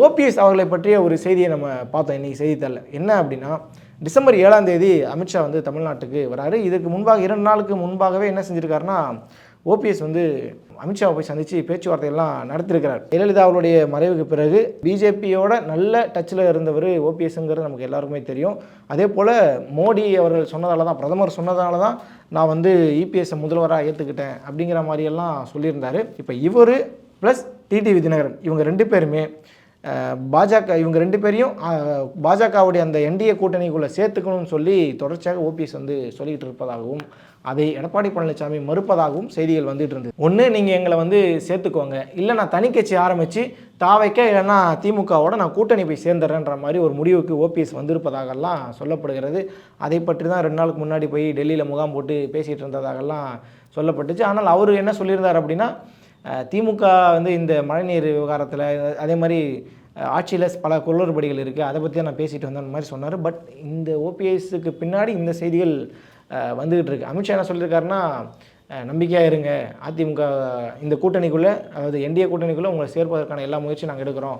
OPS அவர்களை பற்றிய ஒரு செய்தியை நம்ம பார்த்தோம் இன்றைக்கி செய்தித்தாளில். என்ன அப்படின்னா, டிசம்பர் 7ஆம் தேதி அமித்ஷா வந்து தமிழ்நாட்டுக்கு வராரு. இதுக்கு முன்பாக 2 நாளுக்கு முன்பாகவே என்ன செஞ்சுருக்காருன்னா, ஓபிஎஸ் வந்து அமித்ஷாவை போய் சந்தித்து பேச்சுவார்த்தையெல்லாம் நடத்தியிருக்கிறார். ஜெயலலிதா அவருடைய மறைவுக்கு பிறகு பிஜேபியோட நல்ல டச்சில் இருந்தவர் ஓபிஎஸ்ங்கிறது நமக்கு எல்லாருக்குமே தெரியும். அதே போல் மோடி அவர்கள் சொன்னதால தான், பிரதமர் சொன்னதால தான் நான் வந்து இபிஎஸ்ஸை முதல்வராக ஏற்றுக்கிட்டேன் அப்படிங்கிற மாதிரியெல்லாம் சொல்லியிருந்தார். இப்போ இவர் ப்ளஸ் டிடிவி தினகரன் இவங்க 2 பேருமே பாஜக இவங்க 2 பேரையும் பாஜகவுடைய அந்த என்டிஏ கூட்டணிக்குள்ளே சேர்த்துக்கணும்னு சொல்லி தொடர்ச்சியாக ஓபிஎஸ் வந்து சொல்லிக்கிட்டு இருப்பதாகவும், அதை எடப்பாடி பழனிசாமி மறுப்பதாகவும் செய்திகள் வந்துட்டு இருந்தது. ஒன்று நீங்கள் எங்களை வந்து சேர்த்துக்கோங்க, இல்லை நான் தனி கட்சி ஆரம்பித்து தாவைக்க இல்லைன்னா திமுகவோட நான் கூட்டணி போய் சேர்ந்துடுறேன்ற மாதிரி ஒரு முடிவுக்கு ஓபிஎஸ் வந்திருப்பதாகலாம் சொல்லப்படுகிறது. அதை பற்றி தான் 2 நாளுக்கு முன்னாடி போய் டெல்லியில் முகாம் போட்டு பேசிகிட்டு இருந்ததாகலாம் சொல்லப்பட்டுச்சு. ஆனால் அவர் என்ன சொல்லியிருந்தார் அப்படின்னா, திமுக வந்து இந்த மழைநீர் விவகாரத்தில் அதே மாதிரி ஆட்சியில் பல குளறுபடிகள் இருக்குது, அதை பற்றி தான் நான் பேசிட்டு வந்தேன் மாதிரி சொன்னார். பட் இந்த ஓபிஎஸ்க்கு பின்னாடி இந்த செய்திகள் வந்துக்கிட்டு இருக்குது. அமித்ஷா என்ன சொல்லியிருக்காருன்னா, நம்பிக்கையாக இருங்க, அதிமுக இந்த கூட்டணிக்குள்ளே, அதாவது என்டிஏ கூட்டணிக்குள்ளே உங்களை சேர்ப்பதற்கான எல்லா முயற்சியும் நாங்கள் எடுக்கிறோம்.